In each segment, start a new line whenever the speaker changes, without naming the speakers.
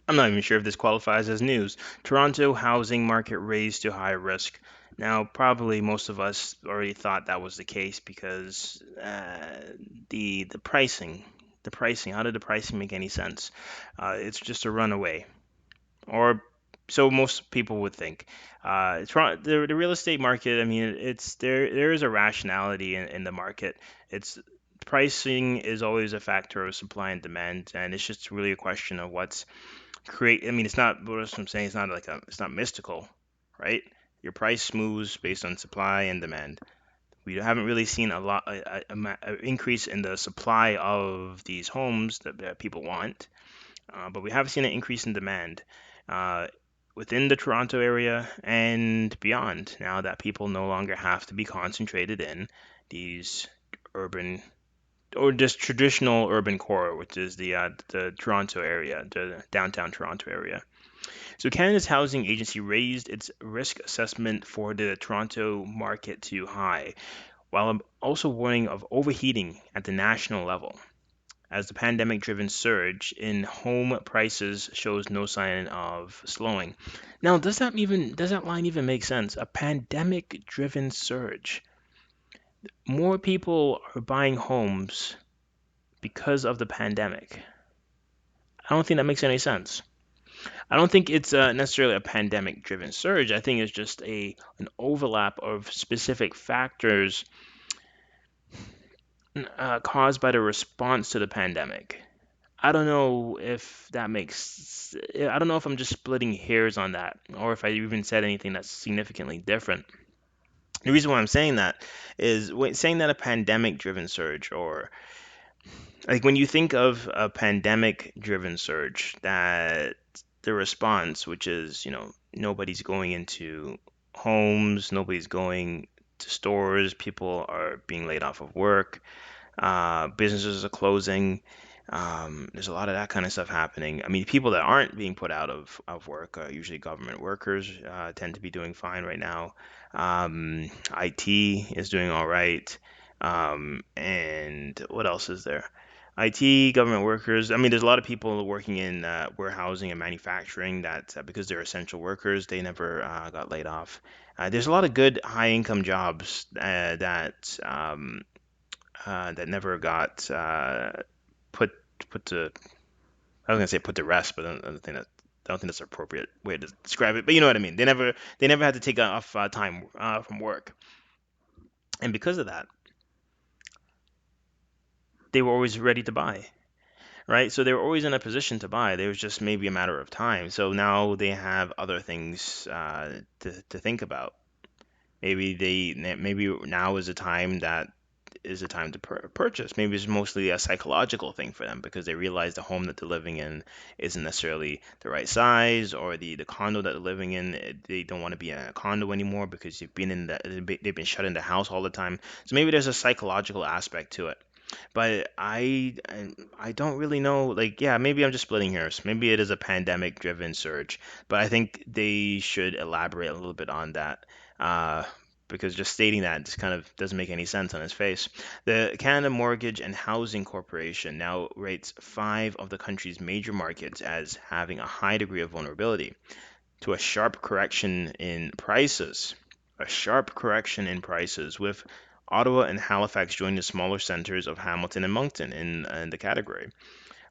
I'm not even sure if this qualifies as news. Toronto housing market raised to high risk. Now, probably most of us already thought that was the case because the pricing, the pricing. How did the pricing make any sense? It's just a runaway, or so most people would think. The real estate market. I mean, it's there is a rationality in the market. It's pricing is always a factor of supply and demand, and it's just really a question of what's create. I mean, it's not what I'm saying. It's not like it's not mystical, right? Your price moves based on supply and demand. We haven't really seen a increase in the supply of these homes that people want, but we have seen an increase in demand uh, within the Toronto area and beyond. Now that people no longer have to be concentrated in these urban or just traditional urban core, which is the Toronto area, the downtown Toronto area. So Canada's housing agency raised its risk assessment for the Toronto market to high, while also warning of overheating at the national level, as the pandemic-driven surge in home prices shows no sign of slowing. Now, does that line even make sense? A pandemic-driven surge. More people are buying homes because of the pandemic. I don't think that makes any sense. I don't think it's necessarily a pandemic-driven surge. I think it's just a an overlap of specific factors caused by the response to the pandemic. I don't know if that makes. I don't know if I'm just splitting hairs on that, or if I even said anything that's significantly different. The reason why I'm saying that is saying that a pandemic-driven surge, or like when you think of a pandemic-driven surge, that the response, which is, nobody's going into homes, nobody's going to stores, people are being laid off of work, businesses are closing. There's a lot of that kind of stuff happening. I mean, people that aren't being put out of work are usually government workers, tend to be doing fine right now. IT is doing all right. And what else is there? IT, government workers. I mean, there's a lot of people working in warehousing and manufacturing that because they're essential workers, they never got laid off. There's a lot of good high income jobs that never got put put to I was gonna say put to rest, but I don't think that's an appropriate way to describe it. But you know what I mean. They never had to take off time from work, and because of that, they were always ready to buy. Right, so they were always in a position to buy. There was just maybe a matter of time. So now they have other things to think about. Maybe now is a time to purchase. Maybe it's mostly a psychological thing for them because they realize the home that they're living in isn't necessarily the right size, or the condo that they're living in, they don't want to be in a condo anymore because they've been shut in the house all the time. So maybe there's a psychological aspect to it. But I don't really know. Like, yeah, maybe I'm just splitting hairs. Maybe it is a pandemic driven surge, but I think they should elaborate a little bit on that. Uh, because just stating that just kind of doesn't make any sense on its face. The Canada Mortgage and Housing Corporation now rates five of the country's major markets as having a high degree of vulnerability to a sharp correction in prices. A sharp correction in prices, with Ottawa and Halifax joining the smaller centers of Hamilton and Moncton in the category.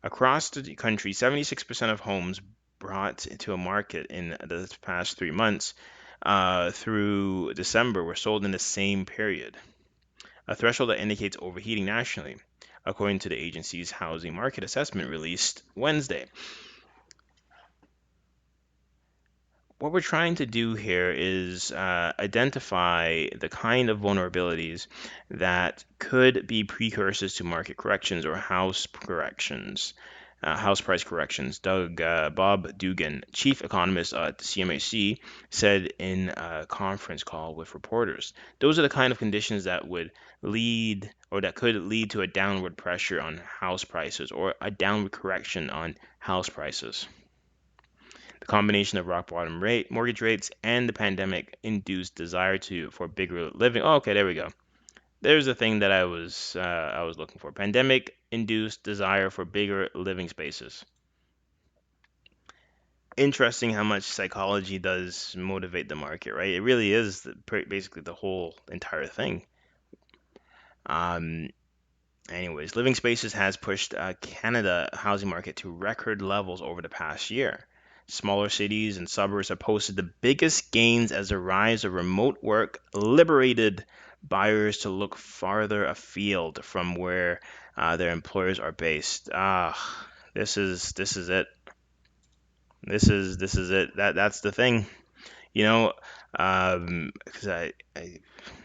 Across the country, 76% of homes brought to a market in the past 3 months through December were sold in the same period, a threshold that indicates overheating nationally, according to the agency's housing market assessment released Wednesday. What we're trying to do here is identify the kind of vulnerabilities that could be precursors to market corrections or house corrections, house price corrections. Bob Dugan, chief economist at the CMHC, said in a conference call with reporters, those are the kind of conditions that would lead or that could lead to a downward pressure on house prices or a downward correction on house prices. The combination of rock bottom mortgage rates and the pandemic induced desire for bigger living. Oh, okay, there we go. There's the thing that I was looking for. Pandemic induced desire for bigger living spaces. interesting how much psychology does motivate the market, right? It really is basically the whole entire thing. Um, Anyways, Living Spaces has pushed Canada housing market to record levels over the past year. Smaller cities and suburbs have posted the biggest gains as the rise of remote work liberated buyers to look farther afield from where their employers are based. This is it. This is it. That's the thing. You know, because I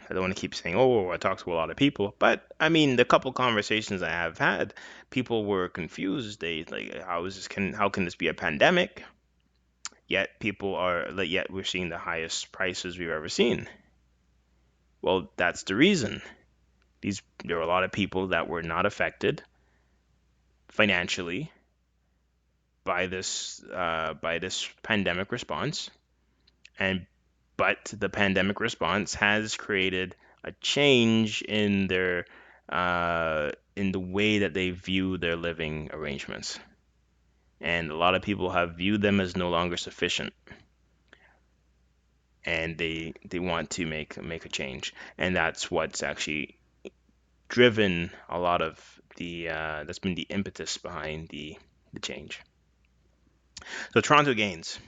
don't want to keep saying, oh, I talk to a lot of people, but I mean, the couple conversations I have had, people were confused. They like, how can this be a pandemic? Yet people are like, yet we're seeing the highest prices we've ever seen. Well, that's the reason. There were a lot of people that were not affected financially by this pandemic response, and but the pandemic response has created a change in the way that they view their living arrangements, and a lot of people have viewed them as no longer sufficient, and they want to make a change, and that's what's actually driven a lot of that's been the impetus behind the change. So Toronto gains.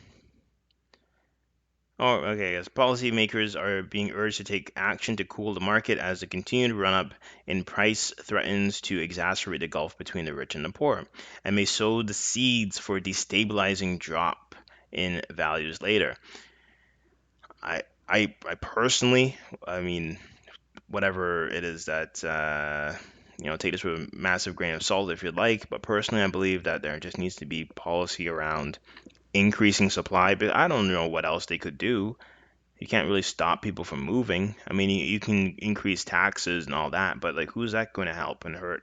Oh, okay. As policymakers are being urged to take action to cool the market as the continued run-up in price threatens to exacerbate the gulf between the rich and the poor, and may sow the seeds for a destabilizing drop in values later. I personally, I mean, whatever it is that take this with a massive grain of salt if you'd like, but personally, I believe that there just needs to be policy around increasing supply. But I don't know what else they could do. You can't really stop people from moving. I mean, you can increase taxes and all that, but like, who's that going to help and hurt,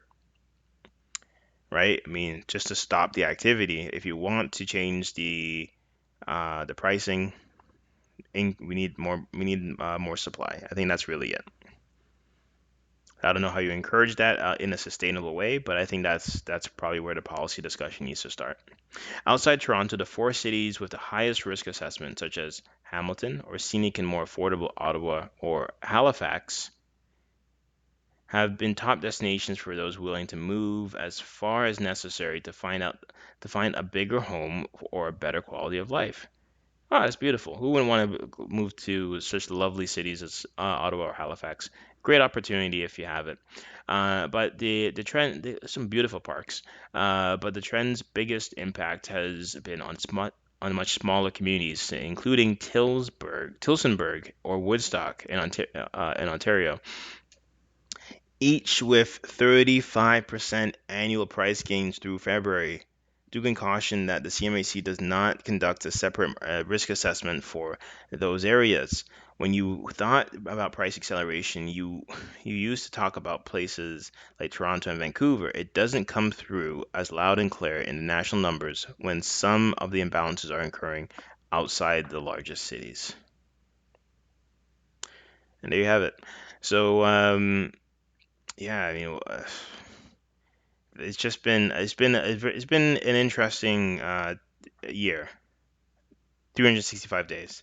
right? I mean, just to stop the activity. If you want to change the pricing, we need more. We need more supply. I think that's really it. I don't know how you encourage that in a sustainable way, but I think that's probably where the policy discussion needs to start. Outside Toronto, the four cities with the highest risk assessment, such as Hamilton or scenic and more affordable Ottawa or Halifax, have been top destinations for those willing to move as far as necessary to find a bigger home or a better quality of life. Ah, it's beautiful. Who wouldn't want to move to such lovely cities as Ottawa or Halifax? Great opportunity if you have it. But the trend, some beautiful parks. But the trend's biggest impact has been on much smaller communities, including Tilsonburg, or Woodstock in Ontario, each with 35% annual price gains through February. Dugan cautioned that the CMHC does not conduct a separate risk assessment for those areas. When you thought about price acceleration, you used to talk about places like Toronto and Vancouver. It doesn't come through as loud and clear in the national numbers when some of the imbalances are occurring outside the largest cities. And there you have it. So, yeah, I mean, it's been an interesting year. 365 days.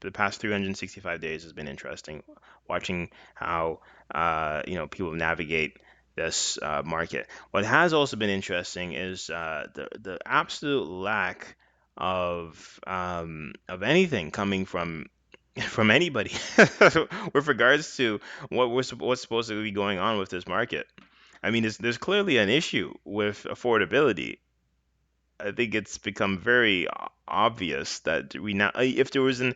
The past 365 days has been interesting. Watching how people navigate this market. What has also been interesting is the absolute lack of anything coming from from anybody with regards to what's supposed to be going on with this market. I mean, there's clearly an issue with affordability. I think it's become very obvious that we now, if there was an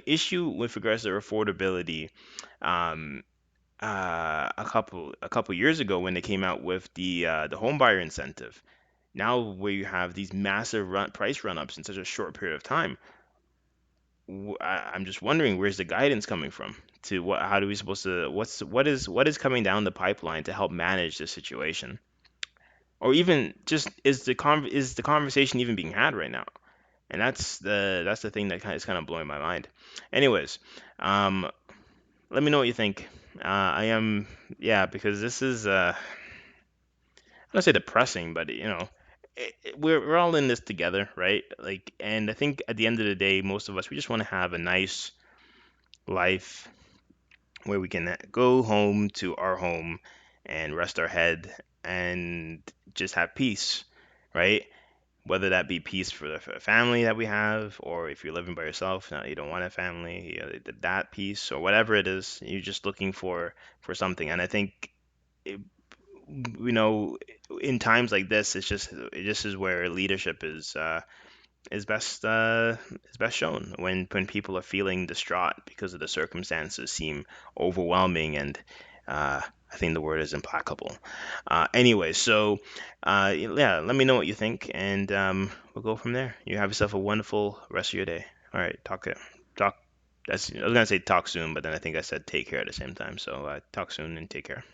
issue with regards to affordability, um, a couple years ago when they came out with the home buyer incentive. Now where you have these massive price run-ups in such a short period of time, I'm just wondering where's the guidance coming from to what how do we supposed to what is coming down the pipeline to help manage this situation, or even just is the conversation even being had right now? And that's the thing that is kind of blowing my mind. Anyways, um, let me know what you think. I am, yeah, because this is I don't say depressing, but we're all in this together, right? Like, and I think at the end of the day, most of us, we just want to have a nice life where we can go home to our home and rest our head and just have peace, right? Whether that be peace for the family that we have, or if you're living by yourself, now you don't want a family, that peace, or whatever it is, you're just looking for something. And I think, it, you know, in times like this, this is where leadership is best shown when people are feeling distraught because of the circumstances seem overwhelming and I think the word is implacable. Anyway, so yeah, let me know what you think and we'll go from there. You have yourself a wonderful rest of your day. All right, talk. I was gonna say talk soon, but then I think I said take care at the same time. So talk soon and take care.